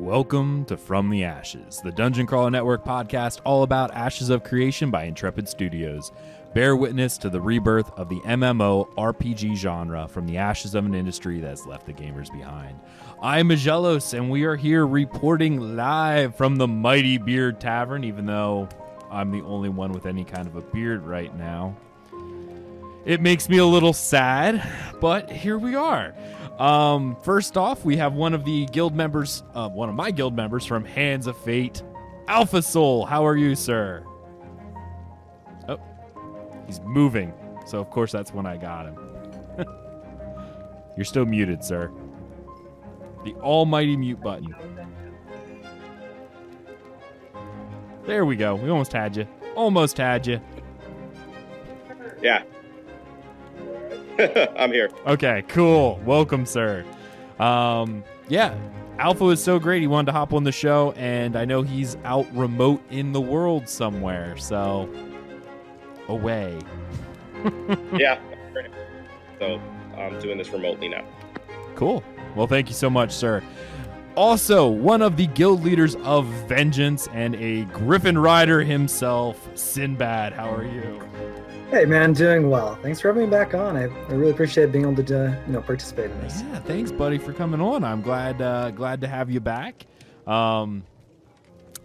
Welcome to From the Ashes, the Dungeon Crawler Network podcast all about Ashes of Creation by Intrepid Studios. Bear witness to the rebirth of the MMORPG genre from the ashes of an industry that has left the gamers behind. I'm Aggelos, and we are here reporting live from the Mighty Beard Tavern, even though I'm the only one with any kind of a beard right now. It makes me a little sad, but here we are. First off, we have one of the guild members, one of my guild members from Hands of Fate, Alpha Soul. How are you, sir? Oh, he's moving. So, of course, that's when I got him. You're still muted, sir. The almighty mute button. There we go. We almost had you. Almost had you. Yeah. I'm here. Okay, cool. Welcome, sir. Yeah, Alpha was so great. He wanted to hop on the show, and I know he's out remote in the world somewhere, so away. Yeah. So I'm doing this remotely now. Cool. Well, thank you so much, sir. Also, one of the guild leaders of Vengeance and a Griffin Rider himself, Sinbad. How are you? Hey man, doing well. Thanks for having me back on. I really appreciate being able to participate in this. Yeah, thanks, buddy, for coming on. I'm glad to have you back.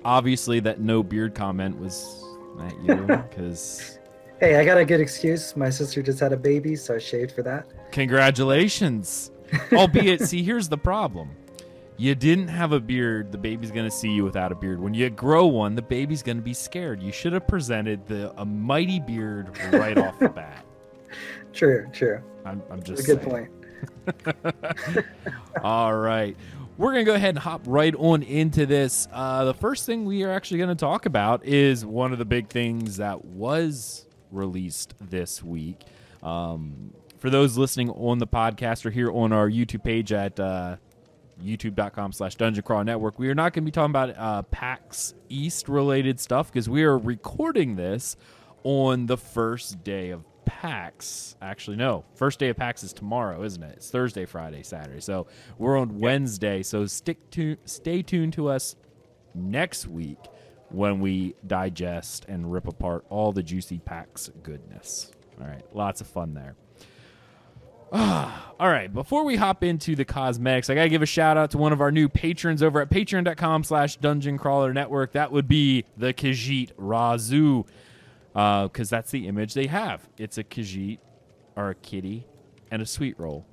Obviously, that no beard comment was at you because. Hey, I got a good excuse. My sister just had a baby, so I shaved for that. Congratulations. Albeit, see, here's the problem. You didn't have a beard, the baby's going to see you without a beard. When you grow one, the baby's going to be scared. You should have presented a mighty beard right off the bat. True. I'm just saying. Good point. All right. We're going to go ahead and hop right on into this. The first thing we are actually going to talk about is one of the big things that was released this week. For those listening on the podcast or here on our YouTube page at youtube.com/Dungeon Crawler Network, we are not going to be talking about PAX East related stuff because we are recording this on the first day of PAX. Actually, no, first day of PAX is tomorrow, isn't it? It's Thursday, Friday, Saturday. So we're on Wednesday. So stay tuned to us next week when we digest and rip apart all the juicy PAX goodness. All right, lots of fun there. All right, before we hop into the cosmetics, I got to give a shout out to one of our new patrons over at patreon.com/Dungeon Crawler Network. That would be the Khajiit Razu, because that's the image they have. It's a Khajiit, or a kitty, and a sweet roll.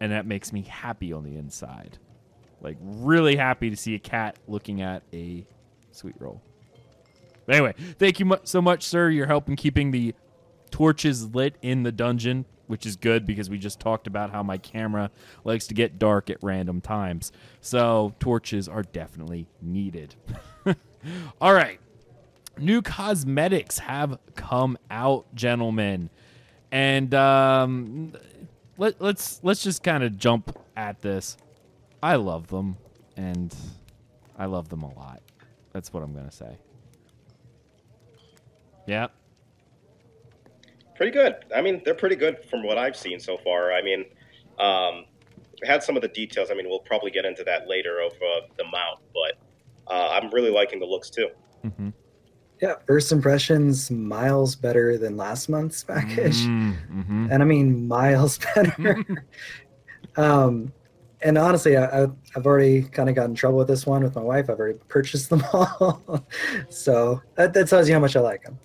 And that makes me happy on the inside. Like, really happy to see a cat looking at a sweet roll. But anyway, thank you so much, sir. You're helping keeping the torches lit in the dungeon, which is good because we just talked about how my camera likes to get dark at random times. So torches are definitely needed. All right. New cosmetics have come out, gentlemen. And let's just kind of jump at this. I love them, and I love them a lot. That's what I'm going to say. Yeah. Pretty good. I mean, they're pretty good from what I've seen so far. I mean, had some of the details. I mean, we'll probably get into that later of the mount, but I'm really liking the looks too. Mm-hmm. Yeah, first impressions miles better than last month's package, mm-hmm. and I mean miles better. And honestly, I've already kind of got in trouble with this one with my wife. I've already purchased them all, so that tells you how much I like them.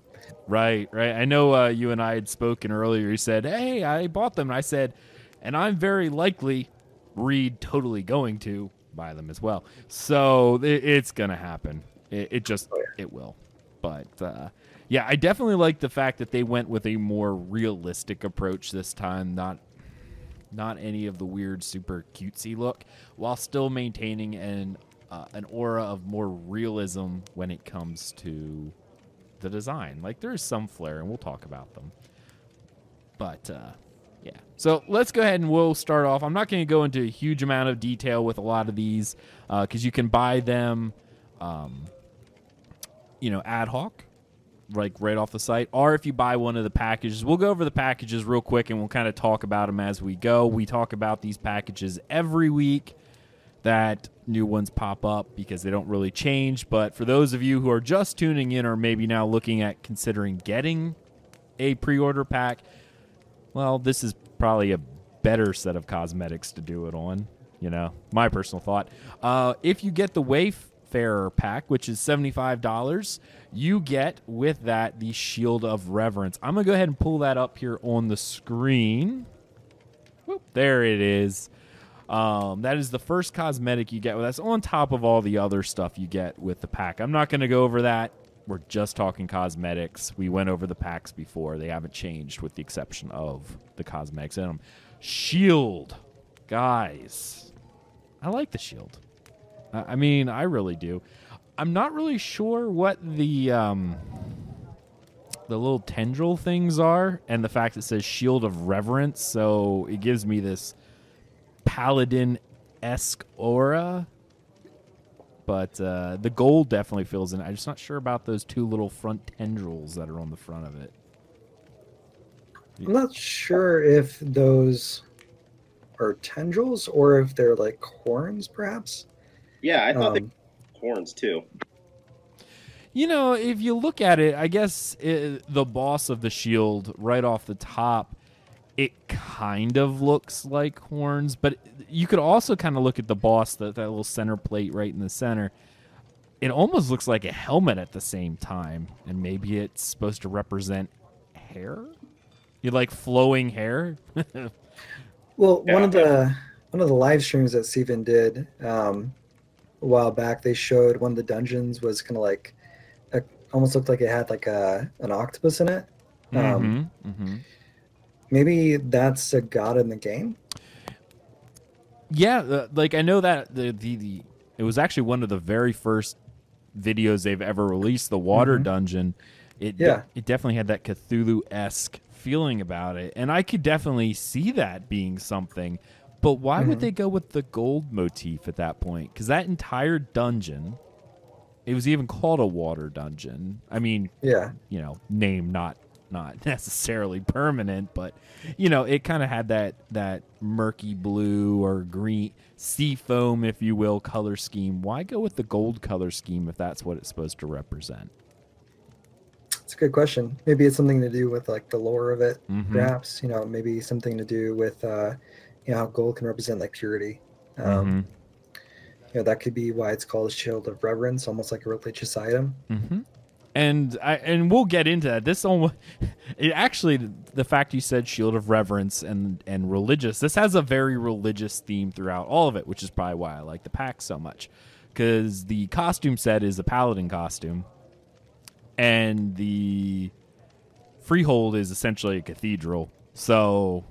Right. I know you and I had spoken earlier. You said, hey, I bought them. And I said, and I'm very likely totally going to buy them as well. So it's going to happen. It will. But, yeah, I definitely like the fact that they went with a more realistic approach this time. Not any of the weird, super cutesy look, while still maintaining an aura of more realism when it comes to the design. Like, there's some flair, and we'll talk about them. But yeah, so let's go ahead and we'll start off. I'm not going to go into a huge amount of detail with a lot of these because you can buy them ad hoc, like right off the site, or if you buy one of the packages. We'll go over the packages real quick and we'll kind of talk about them as we go. We talk about these packages every week that new ones pop up because they don't really change. But for those of you who are just tuning in or maybe now looking at considering getting a pre-order pack, well, this is probably a better set of cosmetics to do it on, you know, my personal thought. If you get the Wayfarer pack, which is $75, you get with that the Shield of Reverence. I'm going to go ahead and pull that up here on the screen. Whoop, there it is. That is the first cosmetic you get. That's on top of all the other stuff you get with the pack. I'm not going to go over that. We're just talking cosmetics. We went over the packs before. They haven't changed with the exception of the cosmetics in them. Shield. Guys, I like the shield. I mean, I really do. I'm not really sure what the little tendril things are and the fact it says Shield of Reverence, so it gives me this paladin-esque aura. But the gold definitely fills in. I'm just not sure about those two little front tendrils that are on the front of it. I'm not sure if those are tendrils or if they're like horns, perhaps. Yeah, I thought they were horns too. You know, if you look at it, I guess the boss of the shield right off the top, it kind of looks like horns, but you could also kind of look at the boss, that little center plate right in the center. It almost looks like a helmet at the same time, and maybe it's supposed to represent hair? You like flowing hair? Well, one of the live streams that Steven did a while back, they showed one of the dungeons was kind of like almost looked like it had like an octopus in it. Maybe that's a god in the game. Yeah, like I know that the it was actually one of the very first videos they've ever released, the water dungeon. It definitely had that Cthulhu-esque feeling about it, and I could definitely see that being something. But why would they go with the gold motif at that point? Because that entire dungeon, it was even called a water dungeon. I mean, you know, name not necessarily permanent, but you know, it kind of had that murky blue or green sea foam, if you will, color scheme. Why go with the gold color scheme if that's what it's supposed to represent? It's a good question. Maybe it's something to do with like the lore of it, perhaps. You know, maybe something to do with you know, how gold can represent like purity. You know, that could be why it's called a Shield of Reverence, almost like a religious item. And we'll get into that. This almost, it actually, the fact you said Shield of Reverence and religious, this has a very religious theme throughout all of it, which is probably why I like the pack so much, because the costume set is a paladin costume, and the freehold is essentially a cathedral. So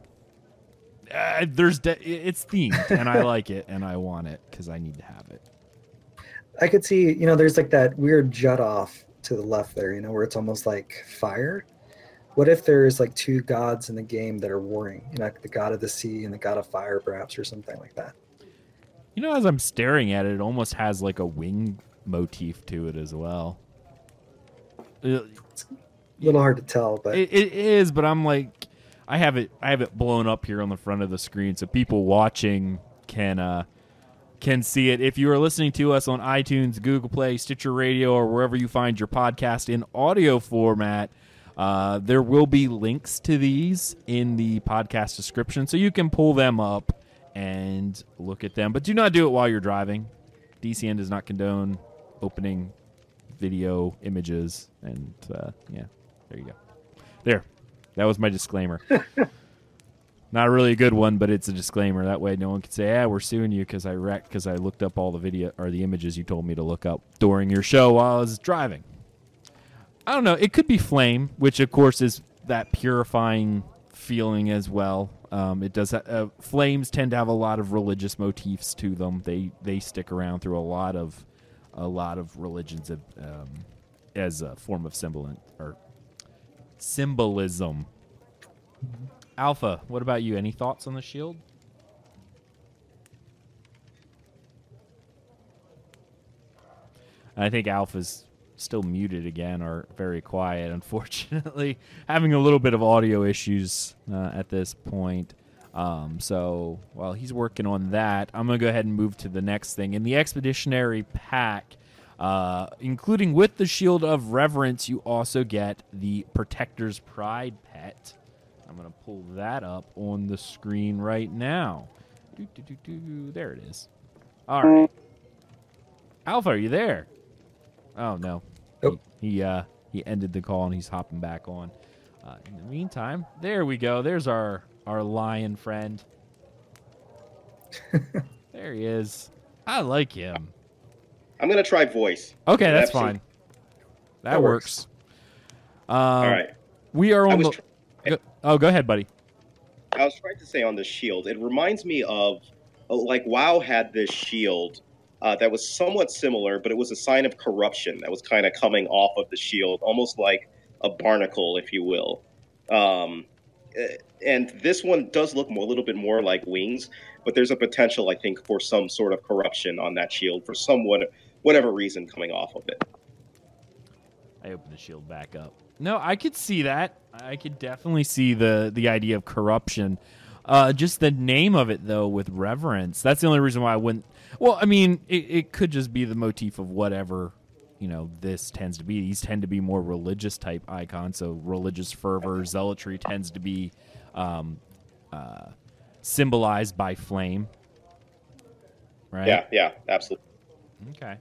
it's themed, and I like it, and I want it because I need to have it. I could see, you know, there's like that weird jut off to the left there, you know, where it's almost like fire. What if there's like two gods in the game that are warring, you know, like the god of the sea and the god of fire, perhaps, or something like that? You know, as I'm staring at it, it almost has like a wing motif to it as well. It's a little hard to tell, but it is. But I'm like, I have it blown up here on the front of the screen, so people watching can see it. If you are listening to us on iTunes, Google Play, Stitcher Radio, or wherever you find your podcast in audio format, there will be links to these in the podcast description, so you can pull them up and look at them. But do not do it while you're driving. DCN does not condone opening video images. And yeah, there you go. There. That was my disclaimer. Not really a good one, but it's a disclaimer. That way no one can say, "Yeah, we're suing you because I looked up all the video or the images you told me to look up during your show while I was driving." I don't know. It could be flame, which of course is that purifying feeling as well. It does. Flames tend to have a lot of religious motifs to them. They stick around through a lot of religions as a form of symbolism. Alpha, what about you? Any thoughts on the shield? I think Alpha's still muted again or very quiet, unfortunately. Having a little bit of audio issues at this point. So while he's working on that, I'm going to go ahead and move to the next thing. In the Expeditionary Pack, including with the Shield of Reverence, you also get the Protector's Pride pet. I'm going to pull that up on the screen right now. There it is. All right. Alpha, are you there? Oh, no. Nope. He ended the call, and he's hopping back on. In the meantime, there we go. There's our lion friend. There he is. I like him. I'm going to try voice. Okay, that's fine. That works. All right. We are on go ahead, buddy. I was trying to say on the shield, it reminds me of, like, WoW had this shield that was somewhat similar, but it was a sign of corruption that was kind of coming off of the shield, almost like a barnacle, if you will. And this one does look a little bit more like wings, but there's a potential, I think, for some sort of corruption on that shield for whatever reason coming off of it. I opened the shield back up. No, I could see that. I could definitely see the idea of corruption. Just the name of it, though, with reverence. That's the only reason why I wouldn't. Well, I mean, it could just be the motif of whatever, this tends to be. These tend to be more religious type icons. So religious fervor, zealotry tends to be symbolized by flame. Right? Yeah, absolutely. Okay.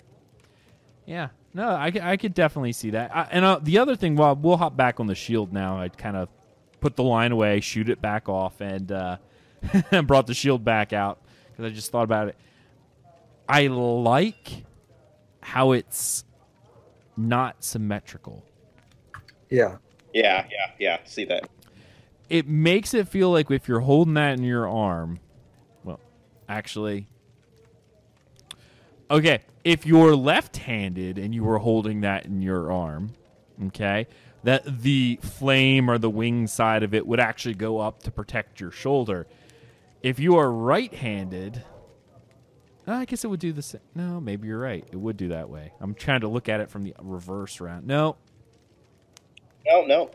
Yeah. No, I could definitely see that. And the other thing, well, we'll hop back on the shield now. I kind of put the line away, shoot it back off, and brought the shield back out because I just thought about it. I like how it's not symmetrical. Yeah. See that. It makes it feel like if you're holding that in your arm, well, actually, okay, if you're left-handed and you were holding that in your arm, okay, that the flame or the wing side of it would actually go up to protect your shoulder. If you are right-handed, I guess it would do the same. No, maybe you're right. It would do that way. I'm trying to look at it from the reverse round. No,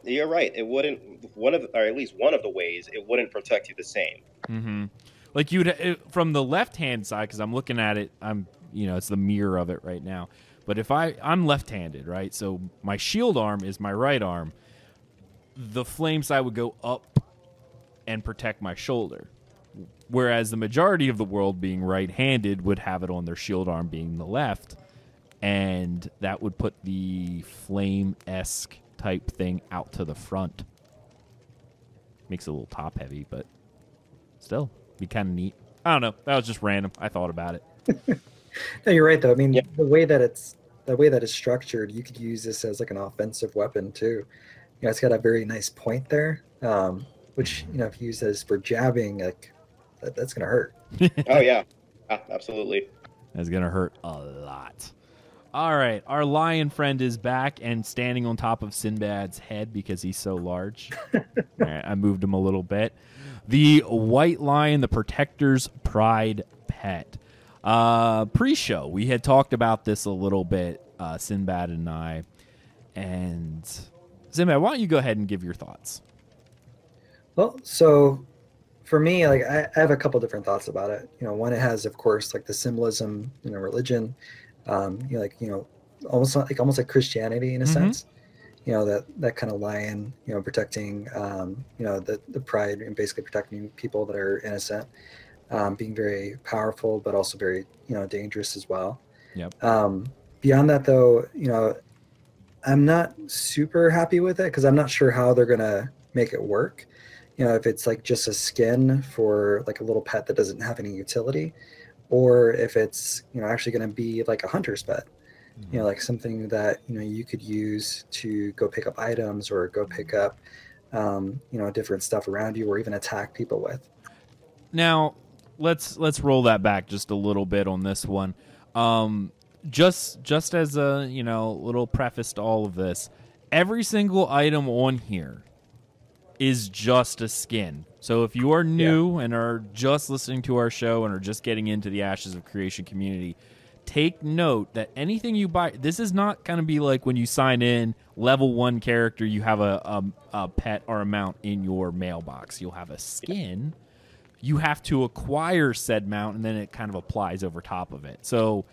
you're right. It wouldn't. Or at least one of the ways, it wouldn't protect you the same. Mm-hmm. Like you'd from the left-hand side, because I'm looking at it. It's the mirror of it right now. But if I'm left-handed, right? So my shield arm is my right arm. The flame side would go up and protect my shoulder. Whereas the majority of the world being right-handed would have it on their shield arm being the left. And that would put the flame-esque type thing out to the front. Makes it a little top-heavy, but still, be kind of neat. I don't know. That was just random. I thought about it. No, you're right though. I mean, the way that it's structured, you could use this as like an offensive weapon too. It's got a very nice point there, which if you use this for jabbing, like that's gonna hurt. Oh yeah, absolutely. That's gonna hurt a lot. All right, our lion friend is back and standing on top of Sinbad's head because he's so large. All right, I moved him a little bit. The white lion, the Protector's Pride pet. Pre-show, we had talked about this a little bit, Sinbad and I. And Sinbad, why don't you go ahead and give your thoughts? Well, so for me, like I have a couple different thoughts about it. One, it has, of course, like the symbolism, religion, almost like Christianity in a sense. That kind of lion, protecting, the pride and basically protecting people that are innocent. Being very powerful, but also very, dangerous as well. Yep. Beyond that, though, I'm not super happy with it because I'm not sure how they're gonna make it work. If it's like just a skin for like a little pet that doesn't have any utility, or if it's actually gonna be like a hunter's pet. Like something that you could use to go pick up items or go pick up, different stuff around you, or even attack people with. Now, let's roll that back just a little bit on this one. Just as a little preface to all of this, every single item on here is just a skin. So if you are new and are just listening to our show and are just getting into the Ashes of Creation community, take note that anything you buy, this is not going to be like when you sign in level 1 character, you have a pet or a mount in your mailbox. You'll have a skin. you have to acquire said mount, and then it kind of applies over top of it. So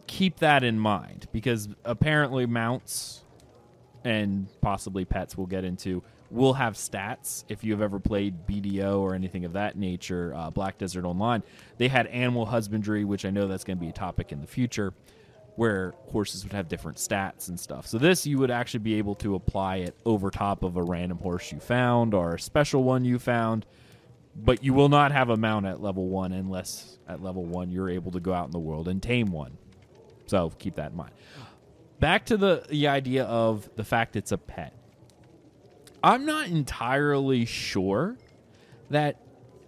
keep that in mind, because apparently mounts and possibly pets we'll get into will have stats. If you have ever played BDO or anything of that nature, Black Desert Online, they had animal husbandry, which I know that's going to be a topic in the future, where horses would have different stats and stuff. So this, you would actually be able to apply it over top of a random horse you found or a special one you found, but you will not have a mount at level 1 unless at level 1 you're able to go out in the world and tame one. So keep that in mind. Back to the idea of the fact it's a pet. I'm not entirely sure that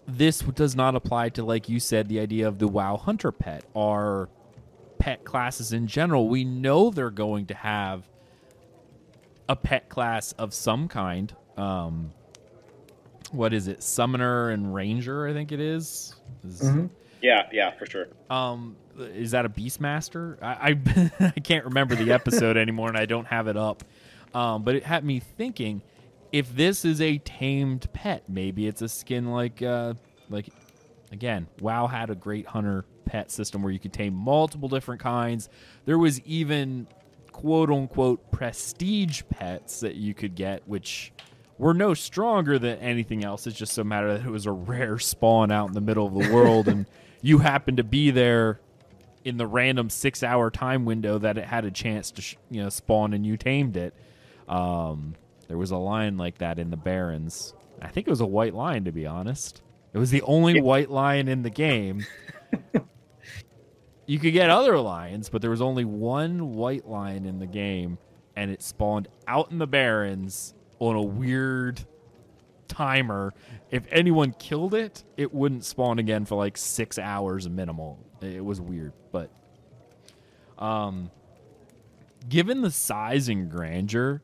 this does not apply to, like you said, the idea of the WoW Hunter pet or pet classes in general. We know they're going to have a pet class of some kind. What is it? Summoner and Ranger, I think it is. Yeah, for sure. Is that a Beastmaster? I can't remember the episode anymore, and I don't have it up. But it had me thinking, if this is a tamed pet, maybe it's a skin like again, WoW had a great hunter pet system where you could tame multiple different kinds. There was even quote unquote prestige pets that you could get, which were no stronger than anything else. It's just a matter that it was a rare spawn out in the middle of the world, and you happened to be there in the random 6-hour time window that it had a chance to spawn, and you tamed it. There was a lion like that in the Barrens. I think it was a white lion, to be honest. It was the only white lion in the game. You could get other lions, but there was only one white lion in the game, and it spawned out in the Barrens on a weird timer. If anyone killed it, it wouldn't spawn again for like 6 hours minimal. It was weird, but given the size and grandeur,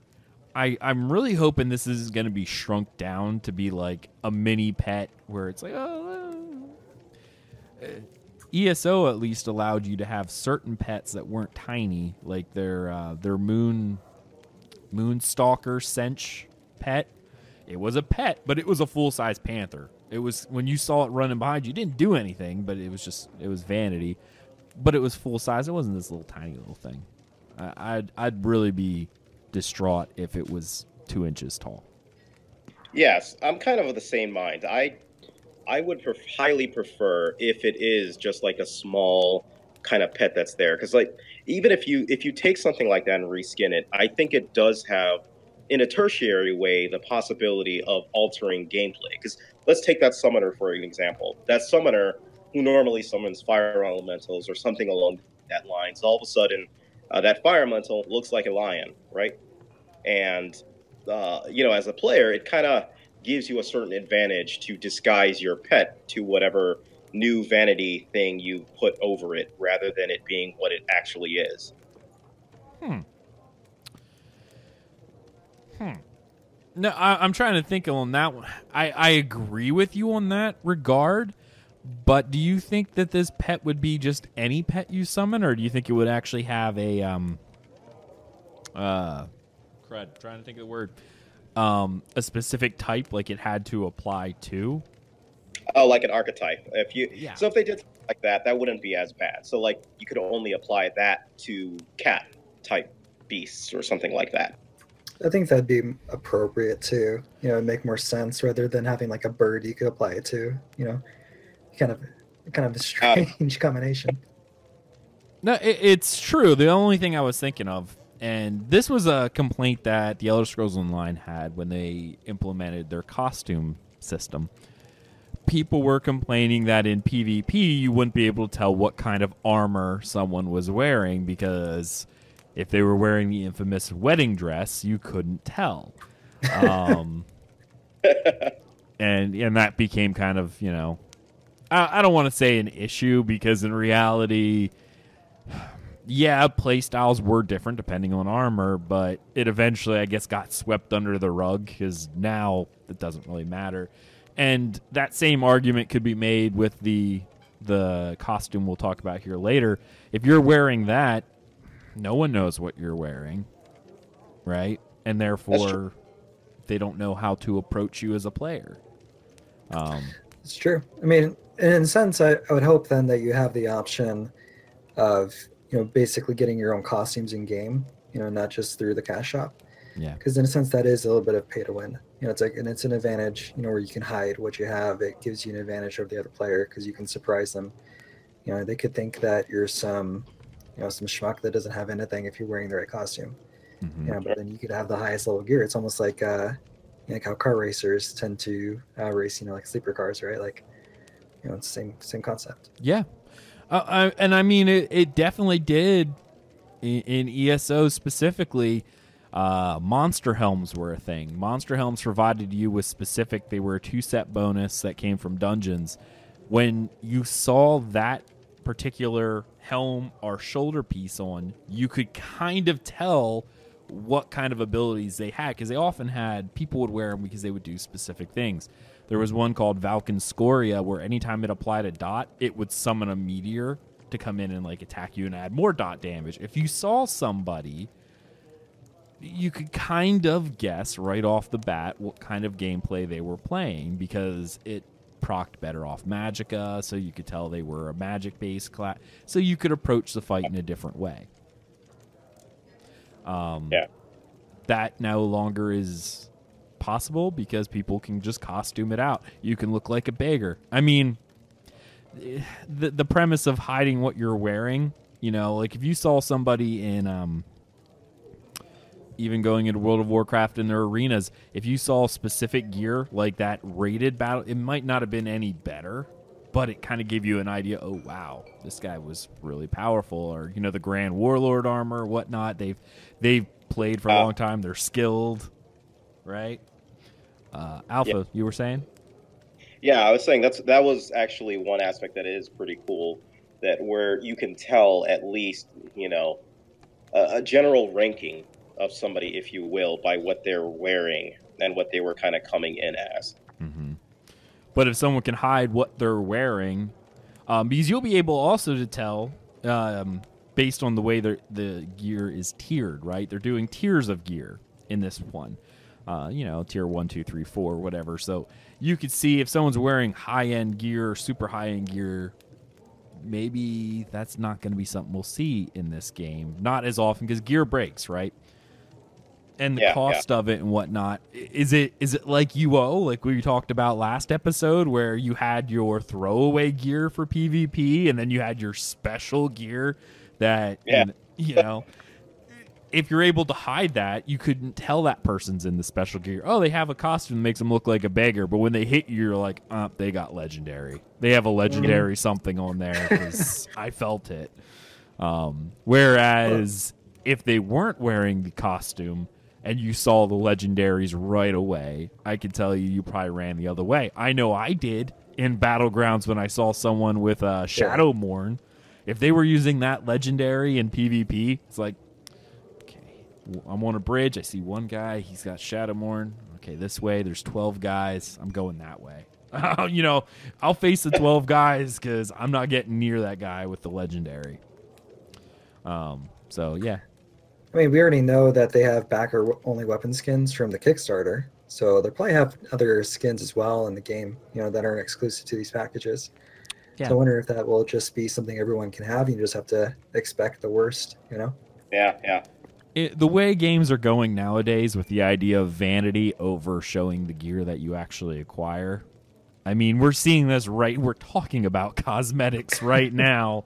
I'm really hoping this is going to be shrunk down to be like a mini pet where it's like, ESO at least allowed you to have certain pets that weren't tiny, like their Moonstalker Sench pet. It was a pet, but it was a full-size panther. It was, when you saw it running behind you, it didn't do anything, but it was vanity. But it was full-size. It wasn't this little tiny little thing. I'd really be distraught if it was 2 inches tall. Yes, I'm kind of the same mind. I would highly prefer if it is just like a small kind of pet that's there, because like even if you take something like that and reskin it, I think it does have, in a tertiary way, the possibility of altering gameplay. Because let's take that summoner for an example. That summoner who normally summons fire elementals or something along that lines, all of a sudden that fire elemental looks like a lion, right? And as a player, it kind of gives you a certain advantage to disguise your pet to whatever new vanity thing you put over it, rather than it being what it actually is. No, I'm trying to think on that one. I agree with you on that regard, but do you think that this pet would be just any pet you summon, or do you think it would actually have a trying to think of the word, a specific type, like it had to apply to? Oh, like an archetype. So if they did something like that, that wouldn't be as bad. So like you could only apply that to cat type beasts or something like that. I think that'd be appropriate too. It'd make more sense rather than having like a bird you could apply it to. Kind of a strange combination. No, it's true. The only thing I was thinking of, and this was a complaint that the Elder Scrolls Online had when they implemented their costume system. People were complaining that in PvP you wouldn't be able to tell what kind of armor someone was wearing, because if they were wearing the infamous wedding dress, you couldn't tell. And that became kind of, I don't want to say an issue, because in reality, yeah, play styles were different depending on armor, but it eventually, I guess, got swept under the rug, because now it doesn't really matter. And that same argument could be made with the costume we'll talk about here later. If you're wearing that, no one knows what you're wearing, right? And therefore, they don't know how to approach you as a player. It's true. I mean, in a sense, I would hope then that you have the option of, basically getting your own costumes in game, not just through the cash shop. Yeah. Because in a sense, that is a little bit of pay to win. It's like, and it's an advantage, where you can hide what you have. It gives you an advantage over the other player because you can surprise them. They could think that you're some schmuck that doesn't have anything if you're wearing the right costume. But then you could have the highest level gear. It's almost like how car racers tend to race, like sleeper cars, right? Like, it's the same concept. Yeah. And I mean, it definitely did in ESO specifically. Monster helms were a thing. Monster helms provided you with specific, they were a 2-set bonus that came from dungeons. When you saw that particular helm or shoulder piece on, you could kind of tell what kind of abilities they had, because they often had, people would wear them because they would do specific things. There was one called Valken Scoria where anytime it applied a dot, it would summon a meteor to come in and like attack you and add more dot damage. If you saw somebody, you could kind of guess right off the bat what kind of gameplay they were playing, because it procced better off Magicka, so you could tell they were a magic-based class, so you could approach the fight in a different way. That no longer is possible because people can just costume it out. You can look like a beggar. I mean, the premise of hiding what you're wearing, like if you saw somebody in even going into World of Warcraft in their arenas, if you saw specific gear like that rated battle, it might not have been any better, but it kind of gave you an idea, oh wow, this guy was really powerful, or the Grand Warlord armor, whatnot. They've played for a long time, they're skilled, right? Alpha, you were saying? Yeah, I was saying that was actually one aspect that is pretty cool, that where you can tell at least, a general ranking of somebody, if you will, by what they're wearing and what they were kind of coming in as. Mm-hmm. But if someone can hide what they're wearing, because you'll be able also to tell based on the way the gear is tiered, right? They're doing tiers of gear in this one. Tier 1, 2, 3, 4, whatever. So you could see if someone's wearing high-end gear, super high-end gear, maybe that's not going to be something we'll see in this game. Not as often, because gear breaks, right? And the cost of it and whatnot. Is it like UO, like we talked about last episode, where you had your throwaway gear for PvP and then you had your special gear that, if you're able to hide that, you couldn't tell that person's in the special gear. Oh, they have a costume that makes them look like a beggar, but when they hit you, you're like, they got legendary. They have a legendary something on there because I felt it. Whereas if they weren't wearing the costume and you saw the legendaries right away, I can tell you probably ran the other way. I know I did in Battlegrounds when I saw someone with Shadowmourne. If they were using that legendary in PvP, it's like, okay, I'm on a bridge. I see one guy. He's got Shadowmourne. Okay, this way. There's 12 guys. I'm going that way. I'll face the 12 guys because I'm not getting near that guy with the legendary. So, yeah. I mean, we already know that they have backer-only weapon skins from the Kickstarter, so they'll probably have other skins as well in the game, that aren't exclusive to these packages. Yeah. So I wonder if that will just be something everyone can have. You just have to expect the worst, Yeah. The way games are going nowadays with the idea of vanity over showing the gear that you actually acquire. I mean, we're seeing this we're talking about cosmetics right now.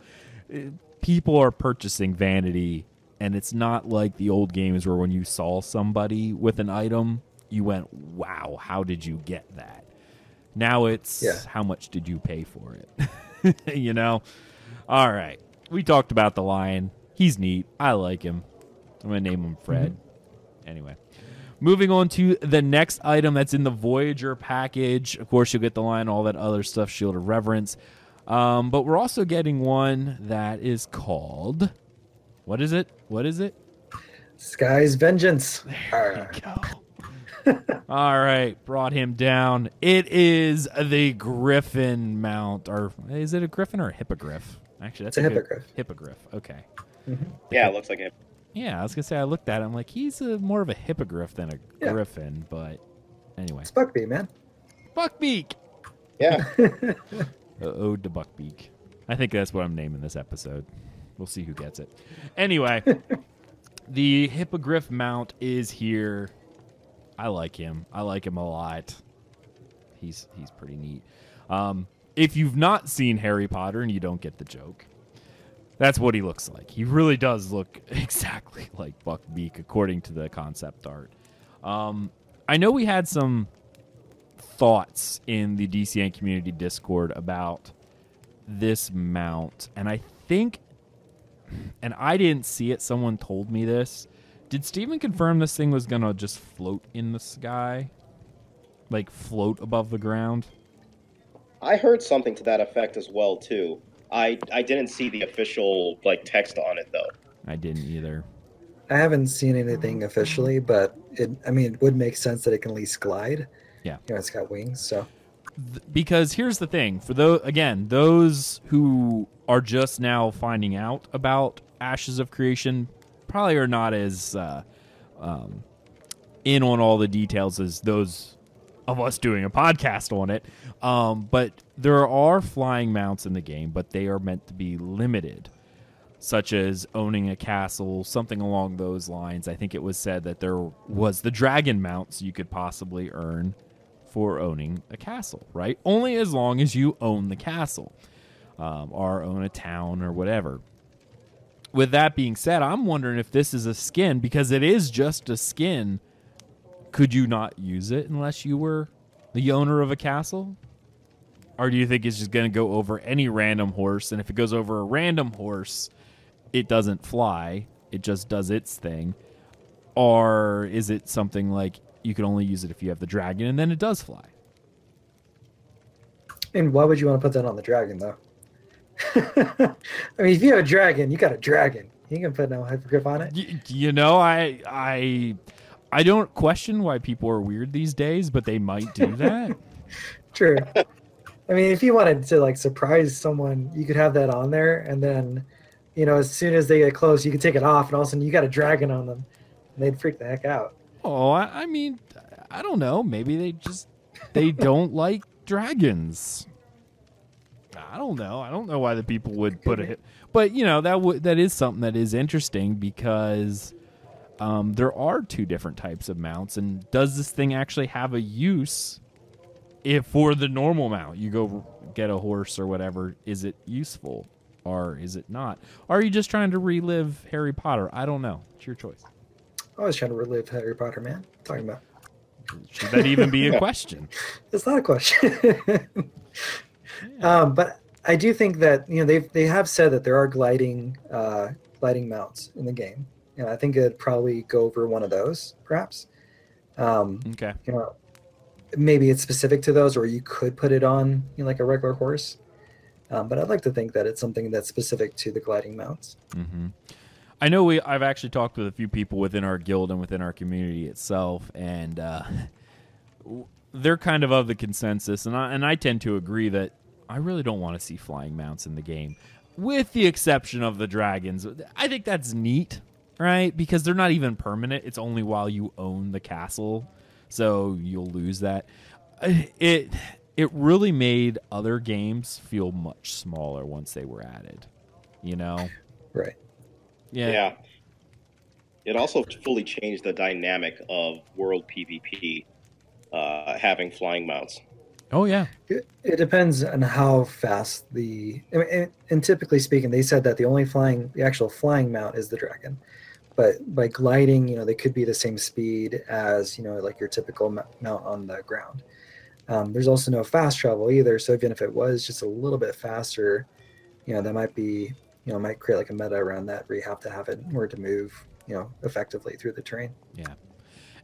People are purchasing vanity. And it's not like the old games where when you saw somebody with an item, you went, wow, how did you get that? Now it's, how much did you pay for it? All right. We talked about the lion. He's neat. I like him. I'm going to name him Fred. Anyway. Moving on to the next item that's in the Voyager package. Of course, you'll get the lion, all that other stuff, Shield of Reverence. But we're also getting one that is called... What is it? Sky's Vengeance. There you go. All right, brought him down. It is the Griffin mount, or is it a Griffin or a Hippogriff? Actually, that's a Hippogriff. Hippogriff. Okay. Yeah, it looks like it. Yeah, I was gonna say I looked at it. I'm like, he's more of a Hippogriff than a Griffin, but anyway. It's Buckbeak, man. Buckbeak. Yeah. Ode to Buckbeak. I think that's what I'm naming this episode. We'll see who gets it. Anyway, the Hippogriff mount is here. I like him. I like him a lot. He's pretty neat. If you've not seen Harry Potter and you don't get the joke, that's what he looks like. He really does look exactly like Buckbeak according to the concept art. I know we had some thoughts in the DCN community Discord about this mount, and I think, and I didn't see it, someone told me this. Did Steven confirm this thing was going to just float in the sky? Like float above the ground? I heard something to that effect as well, too. I didn't see the official text on it, though. I didn't either. I haven't seen anything officially, but it would make sense that it can at least glide. Yeah. It's got wings, so. Because here's the thing. For those who are just now finding out about Ashes of Creation probably are not as in on all the details as those of us doing a podcast on it. But there are flying mounts in the game, but they are meant to be limited, such as owning a castle, something along those lines. I think it was said that there was the dragon mounts you could possibly earn for owning a castle, right? Only as long as you own the castle or own a town or whatever. With that being said, I'm wondering if this is a skin, because it is just a skin. Could you not use it unless you were the owner of a castle? Or do you think it's just going to go over any random horse, and if it goes over a random horse, it doesn't fly, it just does its thing? Or is it something like you can only use it if you have the dragon, and then it does fly? And why would you want to put that on the dragon, though? I mean, if you have a dragon, you got a dragon. You can put no Hippogriff on it. I don't question why people are weird these days, but they might do that. True. I mean, if you wanted to surprise someone, you could have that on there, and then, as soon as they get close, you can take it off, and all of a sudden you got a dragon on them, and they'd freak the heck out. Oh, I mean, I don't know. Maybe they don't like dragons. I don't know. I don't know why the people would put it, but that is something that is interesting, because there are two different types of mounts, and does this thing actually have a use? If for the normal mount, you go get a horse or whatever, is it useful or is it not? Or are you just trying to relive Harry Potter? I don't know. It's your choice. I was trying to relive Harry Potter, man. What are you talking about? Should that even be a question? It's not a question. But I do think that they have said that there are gliding mounts in the game. I think it'd probably go over one of those, perhaps. Okay. Maybe it's specific to those, or you could put it on like a regular horse. But I'd like to think that it's something that's specific to the gliding mounts. Mm-hmm. I know I've actually talked with a few people within our guild and within our community itself, and they're kind of the consensus, and I tend to agree that I really don't want to see flying mounts in the game, with the exception of the dragons. I think that's neat, right? Because they're not even permanent. It's only while you own the castle, so you'll lose that. It really made other games feel much smaller once they were added, Right. Yeah. It also fully changed the dynamic of world PvP, having flying mounts. Oh, yeah. It depends on how fast and typically speaking, they said that the actual flying mount is the dragon. But by gliding, they could be the same speed as, like your typical mount on the ground. There's also no fast travel either. So even if it was just a little bit faster, that might be, might create like a meta around that where you have to have it in order to move, effectively through the terrain. Yeah.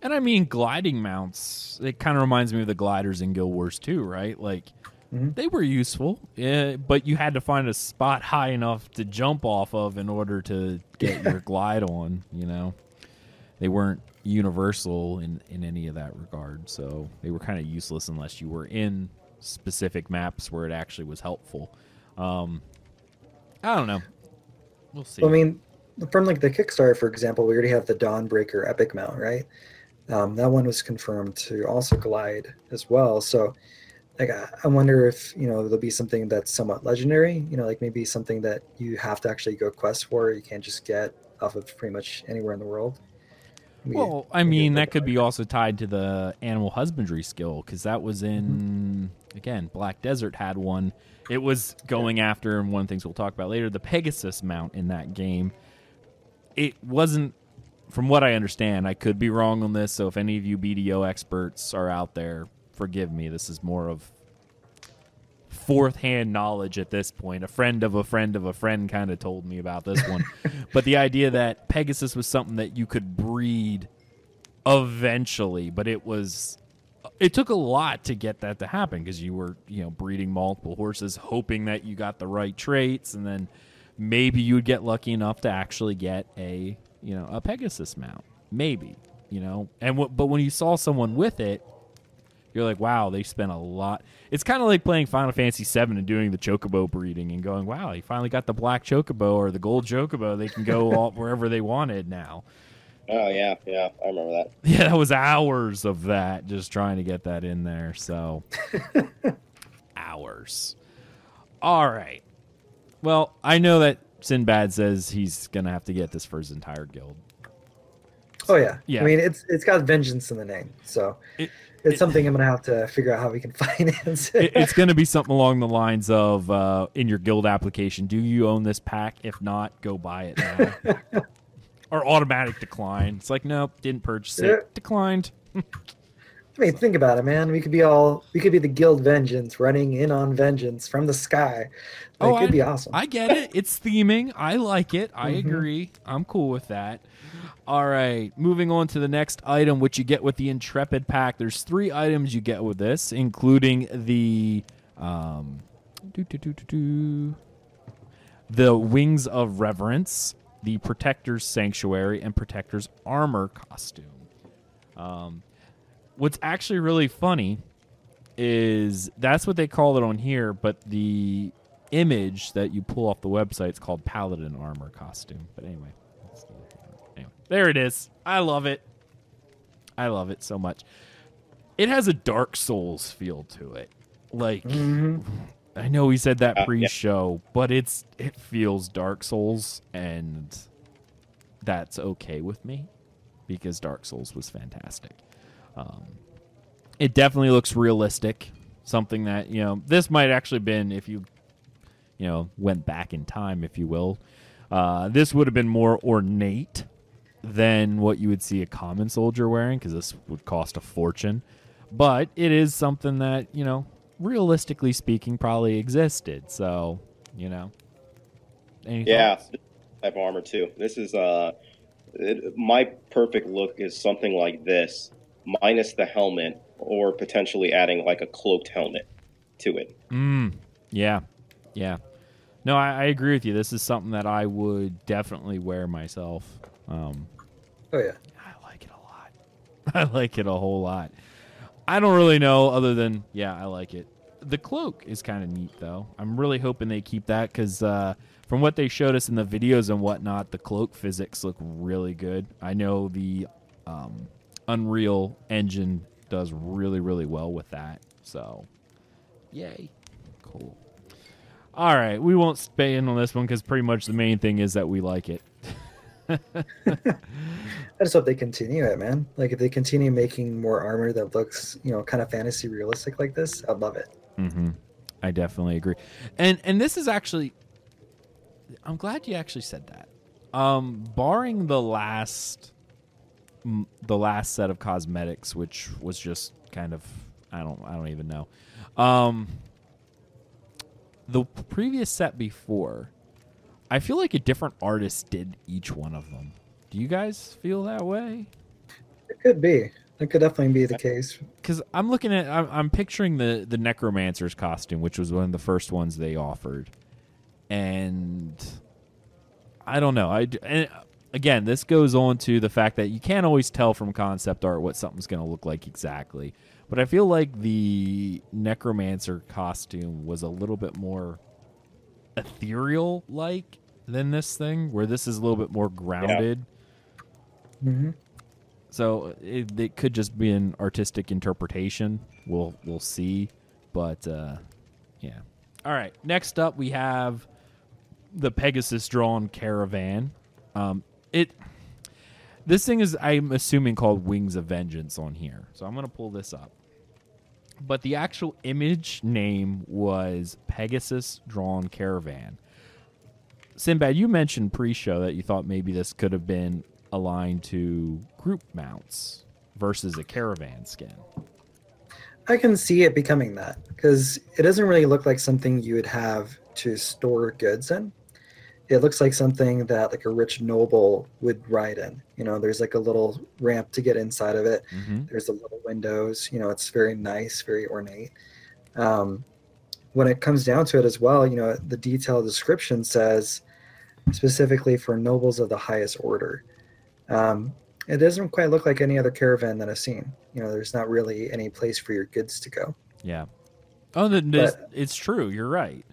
And I mean, gliding mounts, it kind of reminds me of the gliders in Guild Wars 2, right? Like, they were useful, but you had to find a spot high enough to jump off of in order to get your glide on, They weren't universal in any of that regard, so they were kind of useless unless you were in specific maps where it actually was helpful. I don't know. We'll see. Well, I mean, from like the Kickstarter, for example, we already have the Dawnbreaker Epic mount, right? That one was confirmed to also glide as well. So like I wonder if there'll be something that's somewhat legendary. Like maybe something that you have to actually go quest for. You can't just get off of pretty much anywhere in the world. Well, I mean, that could be also tied to the animal husbandry skill, because that was in, again, Black Desert had one. It was going after, and one of the things we'll talk about later, the Pegasus mount in that game. It wasn't, from what I understand, I could be wrong on this, so if any of you BDO experts are out there, forgive me. This is more of fourth-hand knowledge at this point. A friend of a friend of a friend kind of told me about this one. But the idea that Pegasus was something that you could breed eventually, but it took a lot to get that to happen, because you were breeding multiple horses, hoping that you got the right traits, and then maybe you would get lucky enough to actually get a Pegasus mount, maybe, but when you saw someone with it, you're like, wow, they spent a lot. It's kind of like playing Final Fantasy VII and doing the chocobo breeding and going, wow, you finally got the black chocobo or the gold chocobo. They can go wherever they wanted now. Oh, yeah, I remember that. Yeah, that was hours of that, just trying to get that in there, so. Hours. All right. Well, I know that Sinbad says he's going to have to get this for his entire guild. Oh, yeah. Yeah. I mean, it's got vengeance in the name, so it's something I'm going to have to figure out how we can finance. It's going to be something along the lines of, in your guild application, do you own this pack? If not, go buy it now. Or automatic decline. It's like, nope, didn't purchase it. Declined. I mean, think about it, man. We could be the guild vengeance, running in on vengeance from the sky. It could be awesome. I get it. It's theming. I like it. I agree. I'm cool with that. All right, moving on to the next item, which you get with the Intrepid pack. There's 3 items you get with this, including the Wings of Reverence, the Protector's Sanctuary, and Protector's Armor costume. What's actually really funny is that's what they call it on here, but the image that you pull off the website is called Paladin Armor costume. But anyway, there it is. I love it. I love it so much. It has a Dark Souls feel to it. Like, I know we said that pre-show, but it feels Dark Souls, and that's okay with me because Dark Souls was fantastic. It definitely looks realistic. Something that, this might actually been, if you, went back in time, if you will, this would have been more ornate than what you would see a common soldier wearing, because this would cost a fortune. But it is something that, realistically speaking, probably existed. So, any thoughts? Type of armor too. This is my perfect look is something like this, minus the helmet, or potentially adding like a cloaked helmet to it. Yeah. No, I agree with you. This is something that I would definitely wear myself. Oh yeah, I like it a lot. I like it a whole lot. I don't really know other than, I like it. The cloak is kind of neat, though. I'm really hoping they keep that, because from what they showed us in the videos and whatnot, the cloak physics look really good. I know the Unreal Engine does really, really well with that. So, yay. Cool. All right, we won't stay in on this one, because pretty much the main thing is that we like it. I just hope they continue it, man. Like, if they continue making more armor that looks, kind of fantasy realistic like this, I'd love it. I definitely agree. And this is actually, I'm glad you actually said that. Barring the last set of cosmetics, which was just kind of, I don't even know. The previous set before, I feel like a different artist did each one of them. Do you guys feel that way? It could be. That could definitely be the case. Because I'm looking at, I'm picturing the Necromancer's costume, which was one of the first ones they offered. And I don't know. And again, this goes on to the fact that you can't always tell from concept art what something's going to look like exactly. But I feel like the Necromancer costume was a little bit more ethereal-like than this thing, where this is a little bit more grounded. Yeah. So it could just be an artistic interpretation. We'll see. But yeah. All right. Next up, we have the Pegasus drawn Caravan. This thing is, I'm assuming, called Wings of Vengeance on here. So I'm going to pull this up. But the actual image name was Pegasus drawn Caravan. Sinbad, you mentioned pre-show that you thought maybe this could have been aligned to group mounts versus a Caravan skin. I can see it becoming that, because it doesn't really look like something you would have to store goods in. It looks like something that like a rich noble would ride in. You know, there's like a little ramp to get inside of it. Mm-hmm. There's the little windows. You know, it's very nice, very ornate. When it comes down to it as well, you know, the detailed description says specifically for nobles of the highest order. It doesn't quite look like any other caravan that I've seen. You know, there's not really any place for your goods to go. Yeah. Oh, it's true. You're right.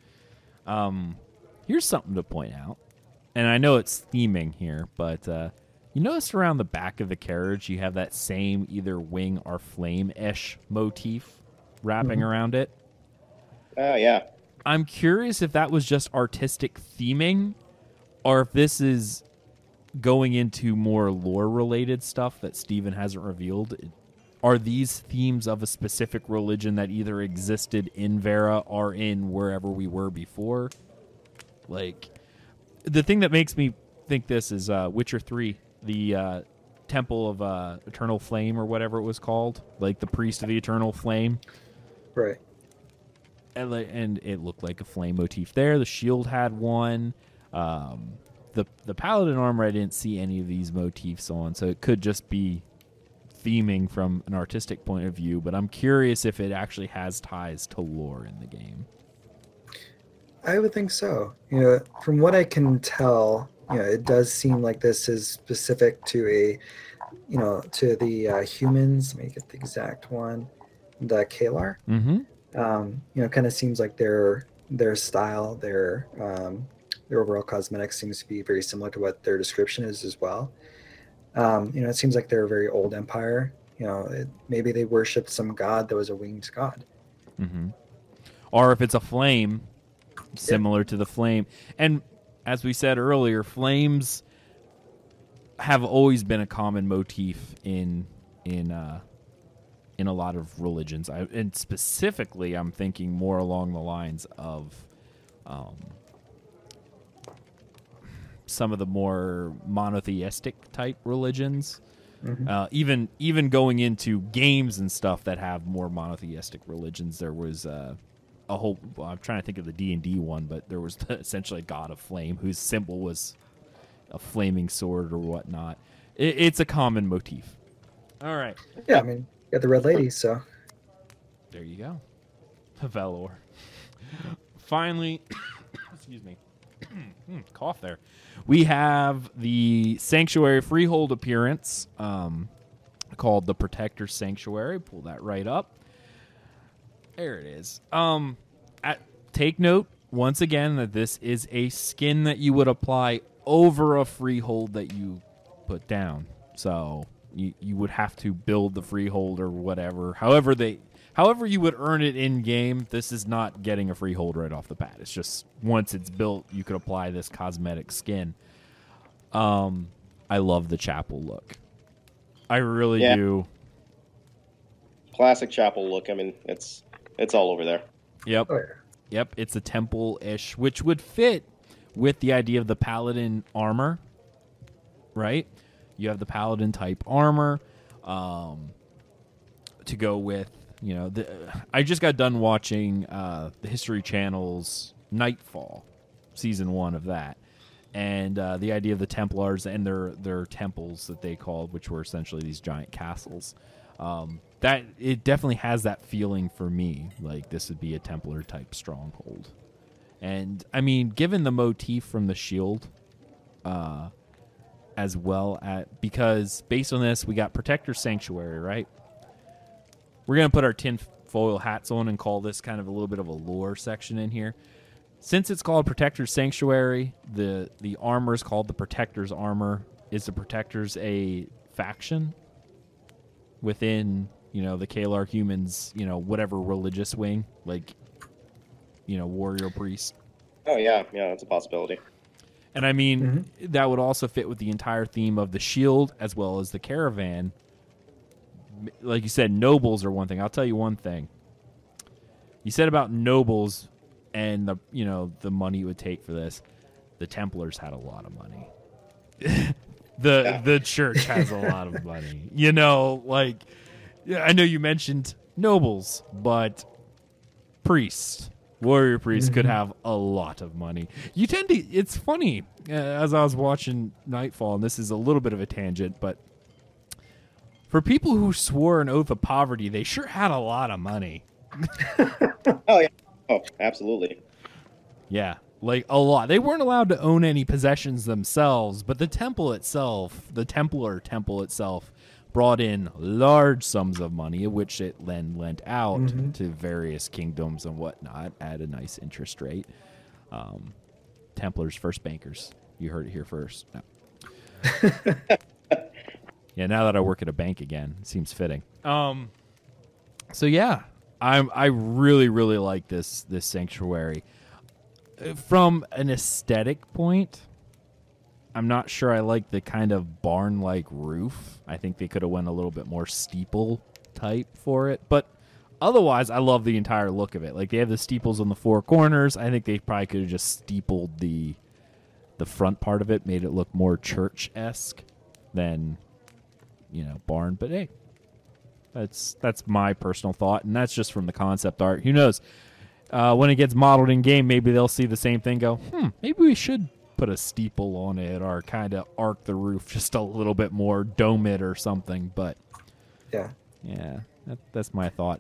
Here's something to point out, and I know it's theming here, but you notice around the back of the carriage you have that same either wing or flame-ish motif wrapping around it. Oh, yeah. I'm curious if that was just artistic theming, or if this is going into more lore-related stuff that Steven hasn't revealed. Are these themes of a specific religion that either existed in Vera or in wherever we were before? Like, the thing that makes me think this is Witcher 3, the Temple of Eternal Flame or whatever it was called, like the Priest of the Eternal Flame. Right. And it looked like a flame motif there. The shield had one. The paladin armor, I didn't see any of these motifs on, so it could just be theming from an artistic point of view, but I'm curious if it actually has ties to lore in the game. I would think so. You know, from what I can tell, you know, it does seem like this is specific to a, you know, to the humans. Let me get the exact one. The Kalar. Mm-hmm. You know, kind of seems like their style, their overall cosmetic seems to be very similar to what their description is as well. You know, it seems like they're a very old empire. You know, maybe they worshipped some god that was a winged god. Mm-hmm. Or if it's a flame, similar to the flame. And as we said earlier, flames have always been a common motif in a lot of religions. And specifically, I'm thinking more along the lines of some of the more monotheistic type religions. Mm-hmm. Even going into games and stuff that have more monotheistic religions, there was a whole. Well, I'm trying to think of the D&D one, but there was essentially a god of flame whose symbol was a flaming sword or whatnot. It's a common motif. All right. Yeah, I mean, you got the red lady, so there you go. Valor. Finally, excuse me. Cough there. We have the Sanctuary Freehold appearance called the Protector Sanctuary. Pull that right up. There it is. Take note, once again, that this is a skin that you would apply over a freehold that you put down. So you would have to build the freehold or whatever. However you would earn it in-game, this is not getting a freehold right off the bat. It's just once it's built, you could apply this cosmetic skin. I love the chapel look. I really do. Classic chapel look. I mean, it's all over there. Yep. oh, yeah. Yep, it's a temple-ish, which would fit with the idea of the paladin armor, right? You have the paladin type armor to go with. You know, I just got done watching the History Channel's Nightfall, season 1 of that, and the idea of the Templars and their temples that they called, which were essentially these giant castles. That it definitely has that feeling for me, like this would be a Templar type stronghold. And I mean, given the motif from the shield, as well because based on this, we got Protector Sanctuary, right? We're going to put our tinfoil hats on and call this kind of a little bit of a lore section in here. Since it's called Protector's Sanctuary, the armor is called the Protector's Armor. Is the Protectors a faction within the Kalar humans, whatever religious wing, like, warrior priest. Oh yeah, that's a possibility. And I mean, that would also fit with the entire theme of the shield as well as the caravan. Like you said, nobles are one thing. I'll tell you one thing. You said about nobles and the money you would take for this. The Templars had a lot of money. The church has a lot of money. I know you mentioned nobles, but priests, warrior priests could have a lot of money. You tend to, it's funny, as I was watching Nightfall, and this is a little bit of a tangent, but for people who swore an oath of poverty, they sure had a lot of money. Oh, yeah. Oh, absolutely. Yeah, like a lot. They weren't allowed to own any possessions themselves, but the temple itself, the Templar temple itself, brought in large sums of money, which it then lent out to various kingdoms and whatnot at a nice interest rate. Templars, first bankers. You heard it here first. No. Yeah, now that I work at a bank again, it seems fitting. So yeah, I really, really like this sanctuary. From an aesthetic point, I'm not sure I like the kind of barn-like roof. I think they could have went a little bit more steeple type for it. But otherwise, I love the entire look of it. Like, they have the steeples on the four corners. I think they probably could have just steepled the front part of it, made it look more church-esque than, barn. But hey, that's my personal thought, and that's just from the concept art. Who knows? When it gets modeled in game, maybe they'll see the same thing, go, maybe we should put a steeple on it or kind of arc the roof just a little bit more, dome it or something. But yeah, that's my thought.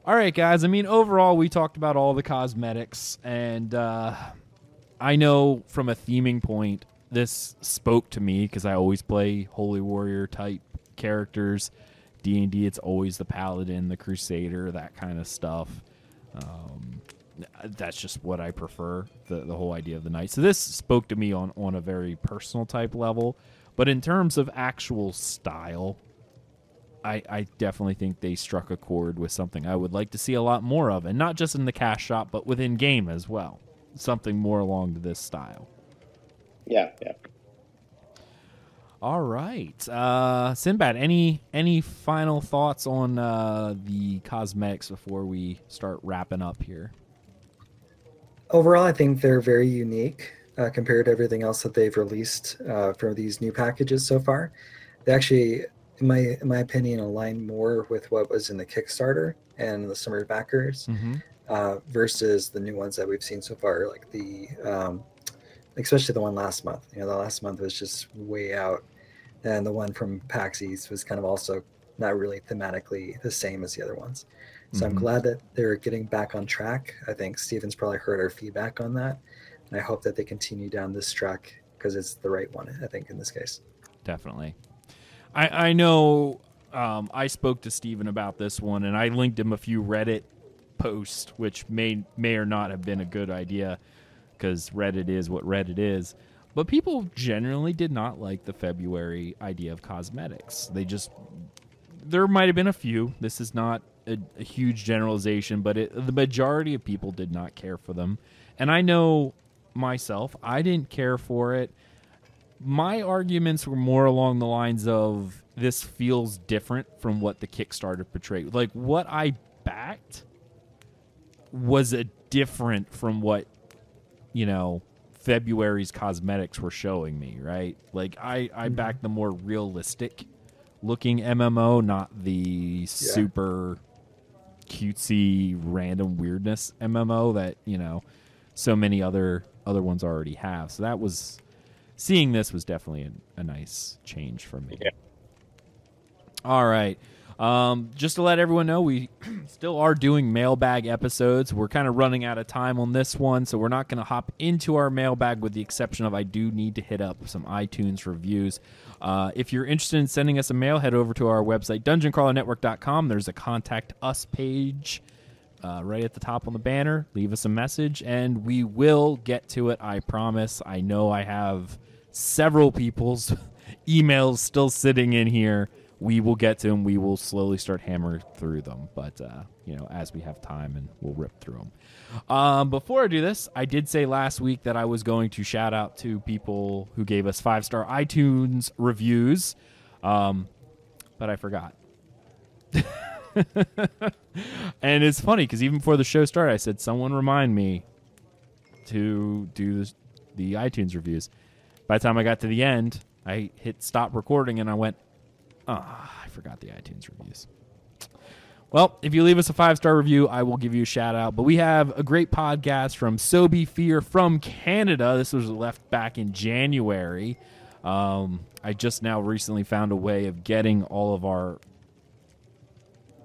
All right, guys. I mean, overall, we talked about all the cosmetics, and I know from a theming point, this spoke to me because I always play Holy Warrior type characters. D&D, it's always the Paladin, the Crusader, that kind of stuff. That's just what I prefer, the whole idea of the knight. So this spoke to me on a very personal type level. But in terms of actual style, I definitely think they struck a chord with something I would like to see a lot more of. And not just in the cash shop, but within game as well. Something more along this style. Yeah. All right. Sinbad, any final thoughts on the cosmetics before we start wrapping up here? Overall, I think they're very unique compared to everything else that they've released for these new packages so far. They actually, in my opinion, align more with what was in the Kickstarter and the summer backers versus the new ones that we've seen so far, like especially the one last month. The last month was just way out. And the one from PAX East was kind of also not really thematically the same as the other ones. So I'm glad that they're getting back on track. I think Steven's probably heard our feedback on that. And I hope that they continue down this track because it's the right one, I think, in this case. Definitely. I know I spoke to Steven about this one, and I linked him a few Reddit posts, which may or not have been a good idea because Reddit is what Reddit is. But people generally did not like the February idea of cosmetics. There might have been a few. This is not a huge generalization, but the majority of people did not care for them. And I know myself, I didn't care for it. My arguments were more along the lines of this feels different from what the Kickstarter portrayed. Like, what I backed was different from what, February's cosmetics were showing me, right? Like, I backed the more realistic looking MMO, not the super cutesy random weirdness MMO that, so many other ones already have. So seeing this was definitely a nice change for me. Yeah. All right. Just to let everyone know, we still are doing mailbag episodes. We're kind of running out of time on this one, so we're not going to hop into our mailbag with the exception of I do need to hit up some iTunes reviews. If you're interested in sending us a mail, head over to our website, dungeoncrawlernetwork.com. There's a Contact Us page right at the top on the banner. Leave us a message, and we will get to it, I promise. I know I have several people's emails still sitting in here we will get to them. We will slowly start hammering through them, but as we have time, and we'll rip through them. Before I do this, I did say last week that I was going to shout out to people who gave us 5-star iTunes reviews, but I forgot. And it's funny because even before the show started, I said, "Someone remind me to do the iTunes reviews." By the time I got to the end, I hit stop recording, and I went, I forgot the iTunes reviews. Well, if you leave us a 5-star review, I will give you a shout out. But we have a great podcast from Sobe Fear from Canada. This was left back in January. I just now recently found a way of getting all of our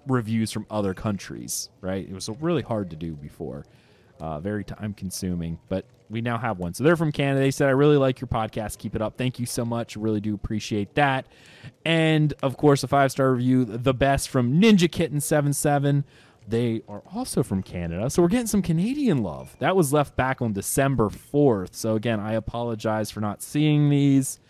reviews from other countries, right? It was really hard to do before. Very time consuming, but we now have one. So they're from Canada. They said, "I really like your podcast. Keep it up." Thank you so much. Really do appreciate that. And of course, a 5-star review, the best, from Ninja Kitten 77. They are also from Canada. So we're getting some Canadian love. That was left back on December 4th. So again, I apologize for not seeing these.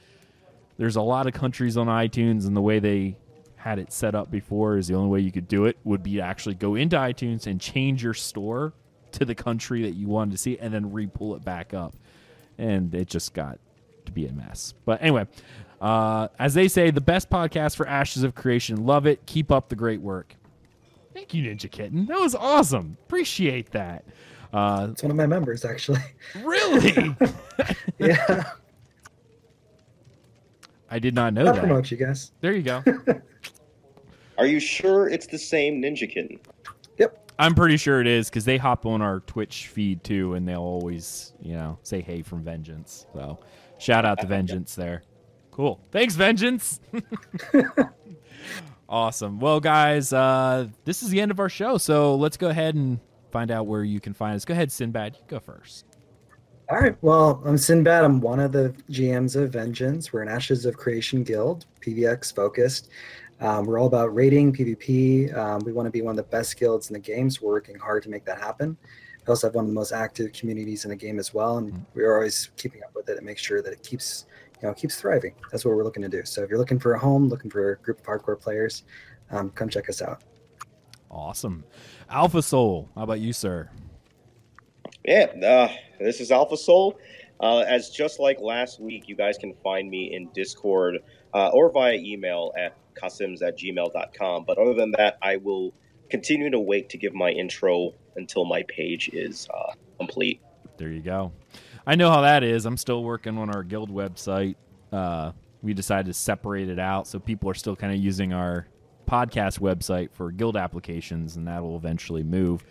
There's a lot of countries on iTunes, and the way they had it set up before is the only way you could do it would be to actually go into iTunes and change your store to the country that you wanted to see, and then re-pull it back up. And it just got to be a mess. But anyway, as they say, the best podcast for Ashes of Creation. Love it. Keep up the great work. Thank you, Ninja Kitten. That was awesome. Appreciate that. It's one of my members, actually. Really? Yeah. I did not know I'll that. promote you guys. There you go. Are you sure it's the same Ninja Kitten? Yep. I'm pretty sure it is, because they hop on our Twitch feed too, and they'll always, say hey from Vengeance. So shout out to Vengeance there. Cool. Thanks, Vengeance. Awesome. Well, guys, this is the end of our show, so let's go ahead and find out where you can find us. Go ahead, Sinbad. You go first. All right. Well, I'm Sinbad. I'm one of the GMs of Vengeance. We're an Ashes of Creation guild, PvX focused. We're all about raiding, PvP. We want to be one of the best guilds in the game, so we're working hard to make that happen. We also have one of the most active communities in the game as well, and we're always keeping up with it and make sure that it keeps thriving. That's what we're looking to do. So if you're looking for a home, looking for a group of hardcore players, come check us out. Awesome. Alpha Soul, how about you, sir? Yeah, this is Alpha Soul. As just like last week, you guys can find me in Discord or via email at kasims@gmail.com. But other than that, I will continue to wait to give my intro until my page is complete. There you go. I know how that is. I'm still working on our guild website. We decided to separate it out, so people are still kind of using our podcast website for guild applications, and that will eventually move.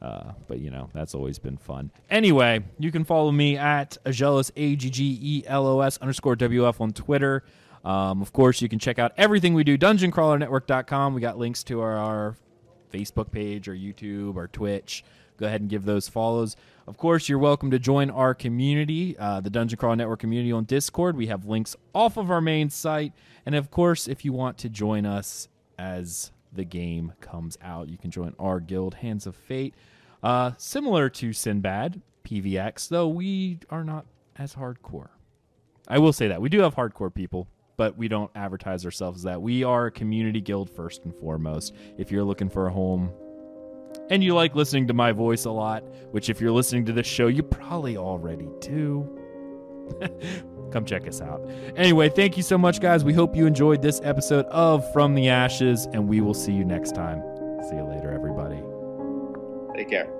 But, that's always been fun. Anyway, you can follow me at Aggelos, AGGELOS_WF on Twitter. Of course, you can check out everything we do, dungeoncrawlernetwork.com. We got links to our Facebook page, our YouTube, our Twitch. Go ahead and give those follows. Of course, you're welcome to join our community, the Dungeon Crawl Network community on Discord. We have links off of our main site. And, of course, if you want to join us as the game comes out, you can join our guild, Hands of Fate. Similar to Sinbad, PvX, though we are not as hardcore. I will say that. We do have hardcore people, but we don't advertise ourselves as that. We are a community guild first and foremost. If you're looking for a home and you like listening to my voice a lot, which if you're listening to this show, you probably already do, come check us out. Anyway, thank you so much, guys. We hope you enjoyed this episode of From the Ashes, and we will see you next time. See you later, everybody. Take care.